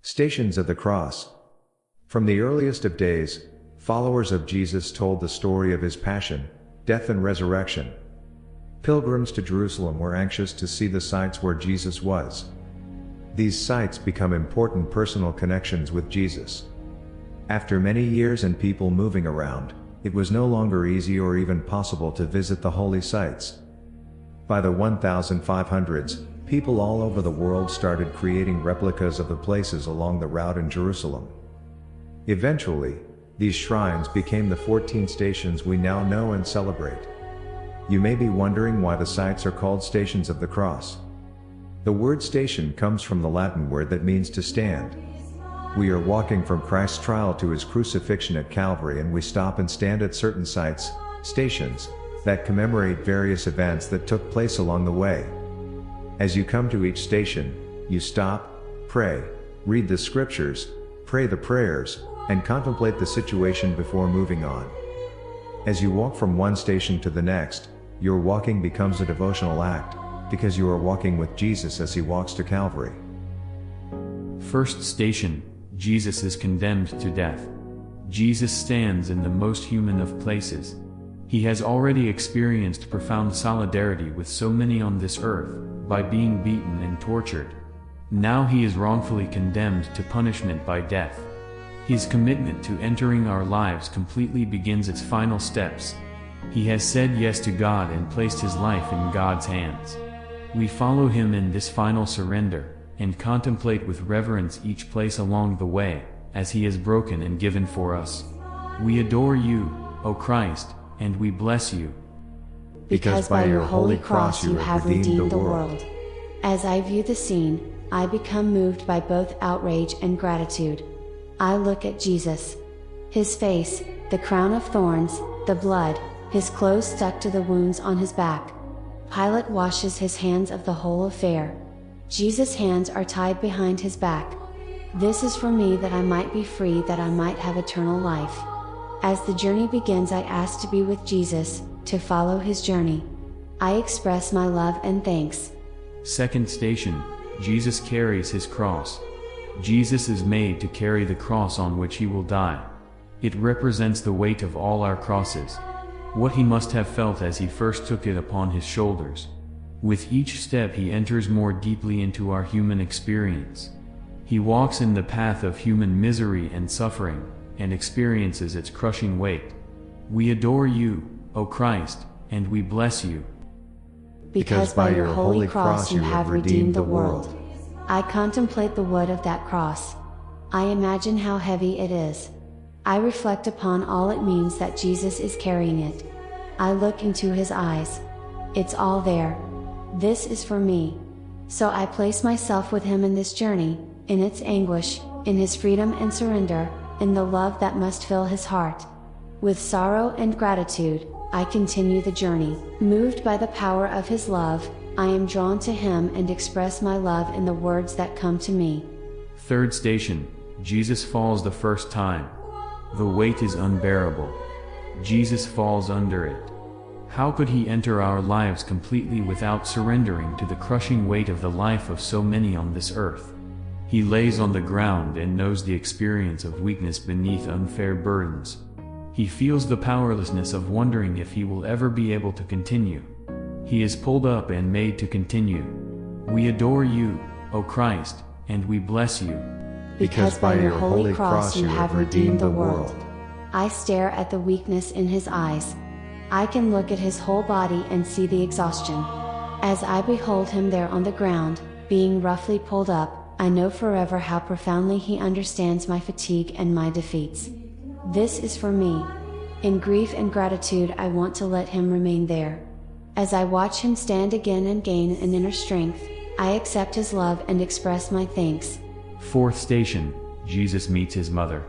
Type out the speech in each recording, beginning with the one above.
Stations of the Cross. From the earliest of days, followers of Jesus told the story of his passion, death and resurrection. Pilgrims to Jerusalem were anxious to see the sites where Jesus was. These sites become important personal connections with Jesus. After many years and people moving around, it was no longer easy or even possible to visit the holy sites. By the 1500s, people all over the world started creating replicas of the places along the route in Jerusalem. Eventually, these shrines became the 14 stations we now know and celebrate. You may be wondering why the sites are called Stations of the Cross. The word station comes from the Latin word that means to stand. We are walking from Christ's trial to his crucifixion at Calvary, and we stop and stand at certain sites, stations, that commemorate various events that took place along the way. As you come to each station, you stop, pray, read the scriptures, pray the prayers, and contemplate the situation before moving on. As you walk from one station to the next, your walking becomes a devotional act, because you are walking with Jesus as he walks to Calvary. First station, Jesus is condemned to death. Jesus stands in the most human of places. He has already experienced profound solidarity with so many on this earth, by being beaten and tortured. Now he is wrongfully condemned to punishment by death. His commitment to entering our lives completely begins its final steps. He has said yes to God and placed his life in God's hands. We follow him in this final surrender, and contemplate with reverence each place along the way, as he has broken and given for us. We adore you, O Christ, and we bless you. Because by your holy cross you have redeemed the world. As I view the scene, I become moved by both outrage and gratitude. I look at Jesus. His face, the crown of thorns, the blood, his clothes stuck to the wounds on his back. Pilate washes his hands of the whole affair. Jesus' hands are tied behind his back. This is for me, that I might be free, that I might have eternal life. As the journey begins, I ask to be with Jesus, to follow his journey. I express my love and thanks. Second station, Jesus carries his cross. Jesus is made to carry the cross on which he will die. It represents the weight of all our crosses. What he must have felt as he first took it upon his shoulders. With each step he enters more deeply into our human experience. He walks in the path of human misery and suffering, and experiences its crushing weight. We adore you, O Christ, and we bless you. Because by your holy cross you have redeemed the world. I contemplate the wood of that cross. I imagine how heavy it is. I reflect upon all it means that Jesus is carrying it. I look into his eyes. It's all there. This is for me. So I place myself with him in this journey, in its anguish, in his freedom and surrender, in the love that must fill his heart. With sorrow and gratitude, I continue the journey. Moved by the power of his love, I am drawn to him and express my love in the words that come to me. Third station, Jesus falls the first time. The weight is unbearable. Jesus falls under it. How could he enter our lives completely without surrendering to the crushing weight of the life of so many on this earth? He lays on the ground and knows the experience of weakness beneath unfair burdens. He feels the powerlessness of wondering if he will ever be able to continue. He is pulled up and made to continue. We adore you, O Christ, and we bless you. Because by your holy cross you have redeemed the world. I stare at the weakness in his eyes. I can look at his whole body and see the exhaustion. As I behold him there on the ground, being roughly pulled up, I know forever how profoundly he understands my fatigue and my defeats. This is for me. In grief and gratitude I want to let him remain there. As I watch him stand again and gain an inner strength, I accept his love and express my thanks. Fourth station, Jesus meets his mother.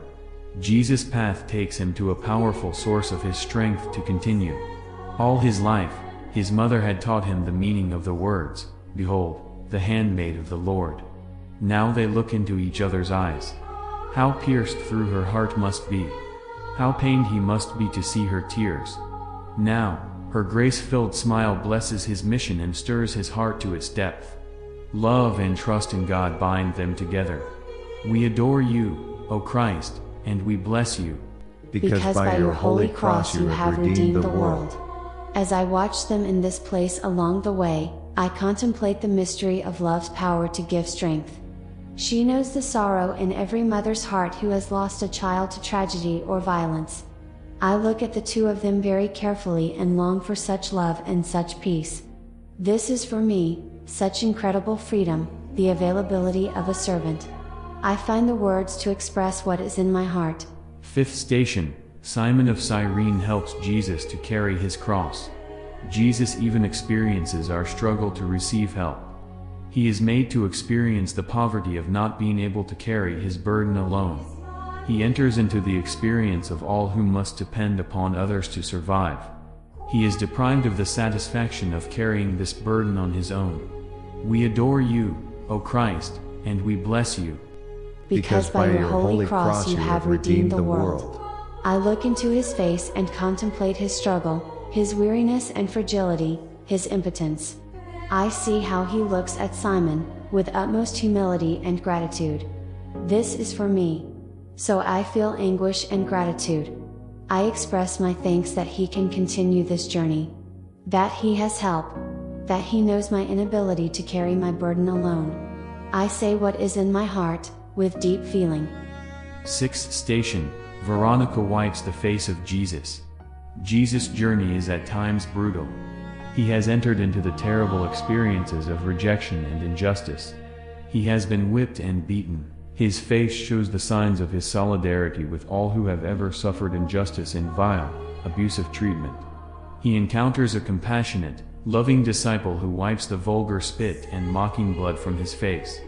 Jesus' path takes him to a powerful source of his strength to continue. All his life, his mother had taught him the meaning of the words, "Behold, the handmaid of the Lord." Now they look into each other's eyes. How pierced through her heart must be. How pained he must be to see her tears. Now, her grace-filled smile blesses his mission and stirs his heart to its depth. Love and trust in God bind them together. We adore you, O Christ, and we bless you. Because by your holy cross you have redeemed the world. As I watch them in this place along the way, I contemplate the mystery of love's power to give strength. She knows the sorrow in every mother's heart who has lost a child to tragedy or violence. I look at the two of them very carefully and long for such love and such peace. This is for me, such incredible freedom, the availability of a servant. I find the words to express what is in my heart. Fifth station, Simon of Cyrene helps Jesus to carry his cross. Jesus even experiences our struggle to receive help. He is made to experience the poverty of not being able to carry his burden alone. He enters into the experience of all who must depend upon others to survive. He is deprived of the satisfaction of carrying this burden on his own. We adore you, O Christ, and we bless you. Because by your holy cross you have redeemed the world. I look into his face and contemplate his struggle, his weariness and fragility, his impotence. I see how he looks at Simon, with utmost humility and gratitude. This is for me. So I feel anguish and gratitude. I express my thanks that he can continue this journey. That he has help. That he knows my inability to carry my burden alone. I say what is in my heart, with deep feeling. Sixth station, Veronica wipes the face of Jesus. Jesus' journey is at times brutal. He has entered into the terrible experiences of rejection and injustice. He has been whipped and beaten. His face shows the signs of his solidarity with all who have ever suffered injustice and vile, abusive treatment. He encounters a compassionate, loving disciple who wipes the vulgar spit and mocking blood from his face.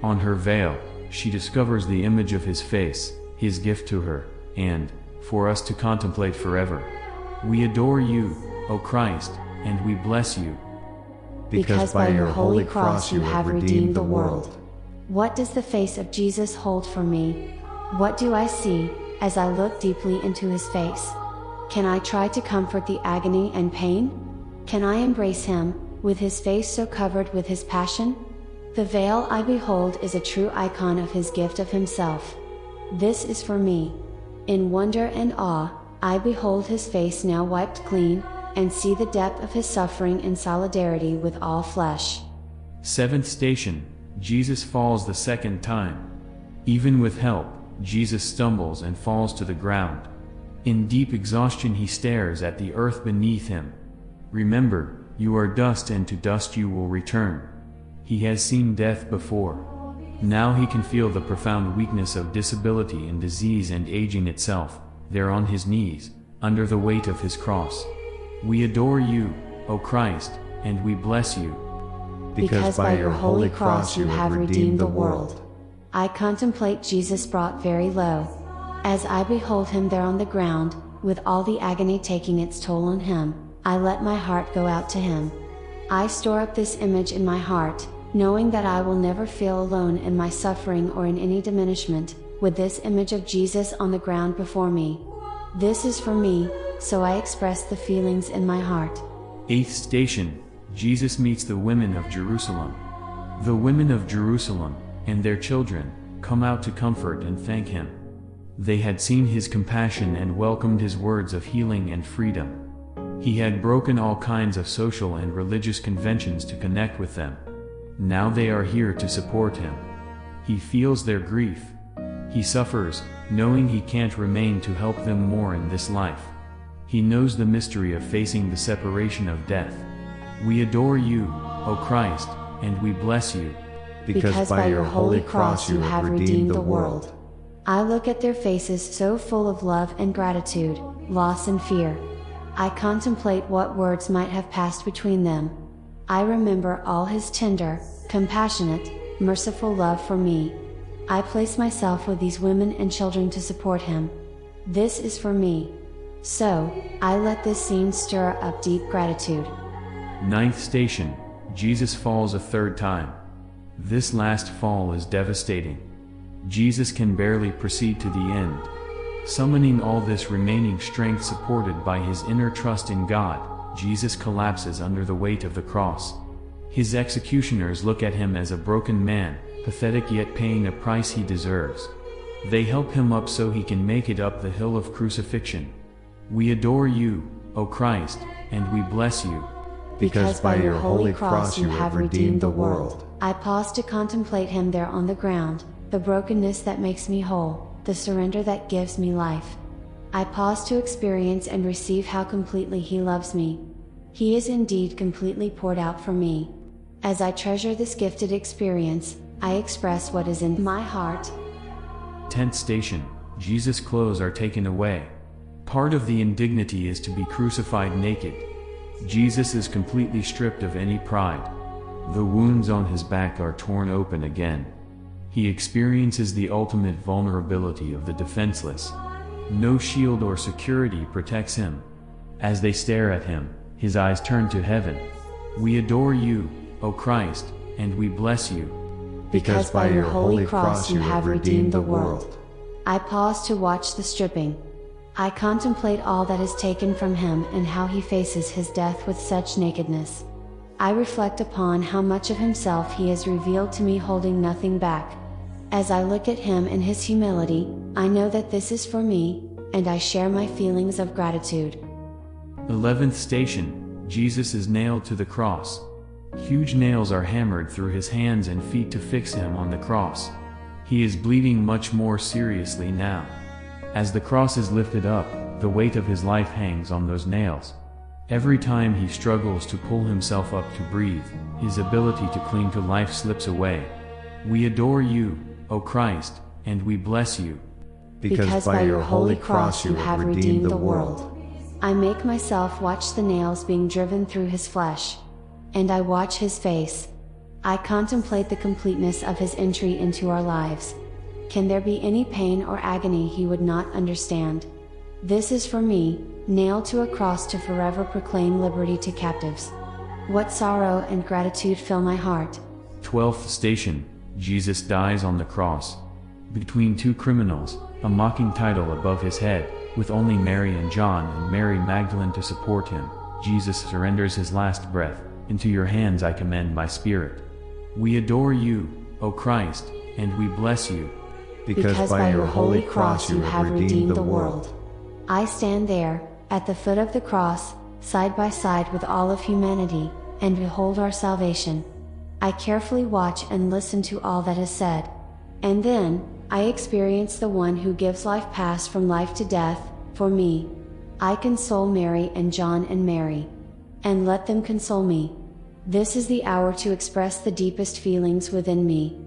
On her veil, she discovers the image of his face, his gift to her, and, for us to contemplate forever. We adore you, O Christ, and we bless you. Because by your holy cross you have redeemed the world. What does the face of Jesus hold for me? What do I see, as I look deeply into his face? Can I try to comfort the agony and pain? Can I embrace him, with his face so covered with his passion? The veil I behold is a true icon of his gift of himself. This is for me. In wonder and awe, I behold his face now wiped clean, and see the depth of his suffering in solidarity with all flesh. Seventh station, Jesus falls the second time. Even with help, Jesus stumbles and falls to the ground. In deep exhaustion he stares at the earth beneath him. Remember, you are dust and to dust you will return. He has seen death before. Now he can feel the profound weakness of disability and disease and aging itself, there on his knees, under the weight of his cross. We adore you, O Christ, and we bless you. Because by your holy cross you have redeemed the world. I contemplate Jesus brought very low. As I behold him there on the ground, with all the agony taking its toll on him, I let my heart go out to him. I store up this image in my heart, knowing that I will never feel alone in my suffering or in any diminishment, with this image of Jesus on the ground before me. This is for me, so I express the feelings in my heart. Eighth station, Jesus meets the women of Jerusalem. The women of Jerusalem, and their children, come out to comfort and thank him. They had seen his compassion and welcomed his words of healing and freedom. He had broken all kinds of social and religious conventions to connect with them. Now they are here to support him. He feels their grief. He suffers, knowing he can't remain to help them more in this life. He knows the mystery of facing the separation of death. We adore you, O Christ, and we bless you. Because by your holy cross you have redeemed the world. I look at their faces so full of love and gratitude, loss and fear. I contemplate what words might have passed between them. I remember all his tender, compassionate, merciful love for me. I place myself with these women and children to support him. This is for me. So, I let this scene stir up deep gratitude. Ninth station, Jesus falls a third time. This last fall is devastating. Jesus can barely proceed to the end. Summoning all this remaining strength supported by his inner trust in God, Jesus collapses under the weight of the cross. His executioners look at him as a broken man, pathetic yet paying a price he deserves. They help him up so he can make it up the hill of crucifixion. We adore you, O Christ, and we bless you. Because by your holy cross you have redeemed the world. I pause to contemplate him there on the ground, the brokenness that makes me whole, the surrender that gives me life. I pause to experience and receive how completely he loves me. He is indeed completely poured out for me. As I treasure this gifted experience, I express what is in my heart. 10th station, Jesus' clothes are taken away. Part of the indignity is to be crucified naked. Jesus is completely stripped of any pride. The wounds on his back are torn open again. He experiences the ultimate vulnerability of the defenseless. No shield or security protects him. As they stare at him, his eyes turn to heaven. We adore you, O Christ, and we bless you. Because by your holy cross you have redeemed the world. I pause to watch the stripping. I contemplate all that is taken from him and how he faces his death with such nakedness. I reflect upon how much of himself he has revealed to me, holding nothing back. As I look at him in his humility, I know that this is for me, and I share my feelings of gratitude. 11th station, Jesus is nailed to the cross. Huge nails are hammered through his hands and feet to fix him on the cross. He is bleeding much more seriously now. As the cross is lifted up, the weight of his life hangs on those nails. Every time he struggles to pull himself up to breathe, his ability to cling to life slips away. We adore you, O Christ, and we bless you. Because by your holy cross you have redeemed the world. I make myself watch the nails being driven through his flesh. And I watch his face. I contemplate the completeness of his entry into our lives. Can there be any pain or agony he would not understand? This is for me, nailed to a cross to forever proclaim liberty to captives. What sorrow and gratitude fill my heart. 12th station, Jesus dies on the cross. Between two criminals, a mocking title above his head, with only Mary and John and Mary Magdalene to support him, Jesus surrenders his last breath. Into your hands I commend my spirit. We adore you, O Christ, and we bless you. Because by your holy cross you have redeemed the world. I stand there, at the foot of the cross, side by side with all of humanity, and behold our salvation. I carefully watch and listen to all that is said. And then, I experience the one who gives life pass from life to death, for me. I console Mary and John and Mary. And let them console me. This is the hour to express the deepest feelings within me.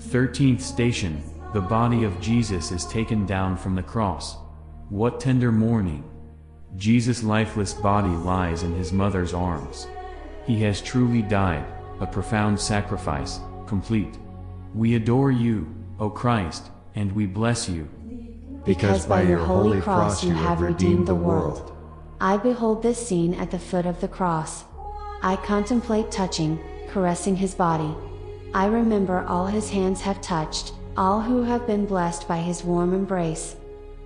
13th station, the body of Jesus is taken down from the cross. What tender mourning! Jesus' lifeless body lies in his mother's arms. He has truly died, a profound sacrifice, complete. We adore you, O Christ, and we bless you. Because by your holy cross you have redeemed the world. I behold this scene at the foot of the cross. I contemplate touching, caressing his body. I remember all his hands have touched, all who have been blessed by his warm embrace.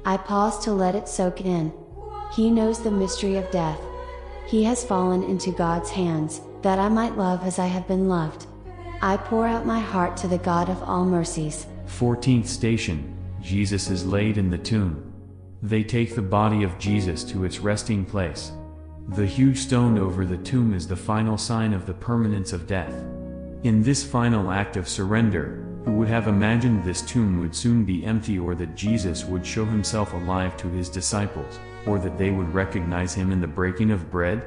I pause to let it soak in. He knows the mystery of death. He has fallen into God's hands, that I might love as I have been loved. I pour out my heart to the God of all mercies. 14th station, Jesus is laid in the tomb. They take the body of Jesus to its resting place. The huge stone over the tomb is the final sign of the permanence of death. In this final act of surrender, who would have imagined this tomb would soon be empty, or that Jesus would show himself alive to his disciples, or that they would recognize him in the breaking of bread?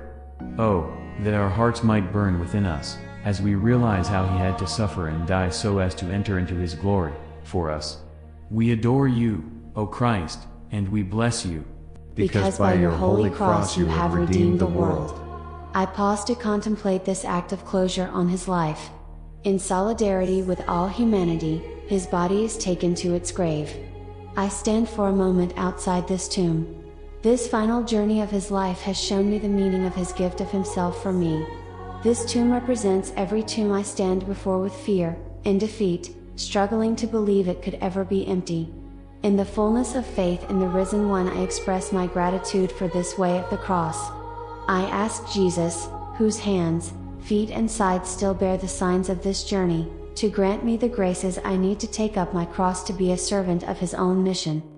Oh, that our hearts might burn within us, as we realize how he had to suffer and die so as to enter into his glory, for us. We adore you, O Christ, and we bless you. Because by your holy cross you have redeemed the world. I pause to contemplate this act of closure on his life. In solidarity with all humanity, his body is taken to its grave. I stand for a moment outside this tomb. This final journey of his life has shown me the meaning of his gift of himself for me. This tomb represents every tomb I stand before with fear, in defeat, struggling to believe it could ever be empty. In the fullness of faith in the risen one, I express my gratitude for this way of the cross. I ask Jesus, whose hands, feet and sides still bear the signs of this journey, to grant me the graces I need to take up my cross to be a servant of His own mission.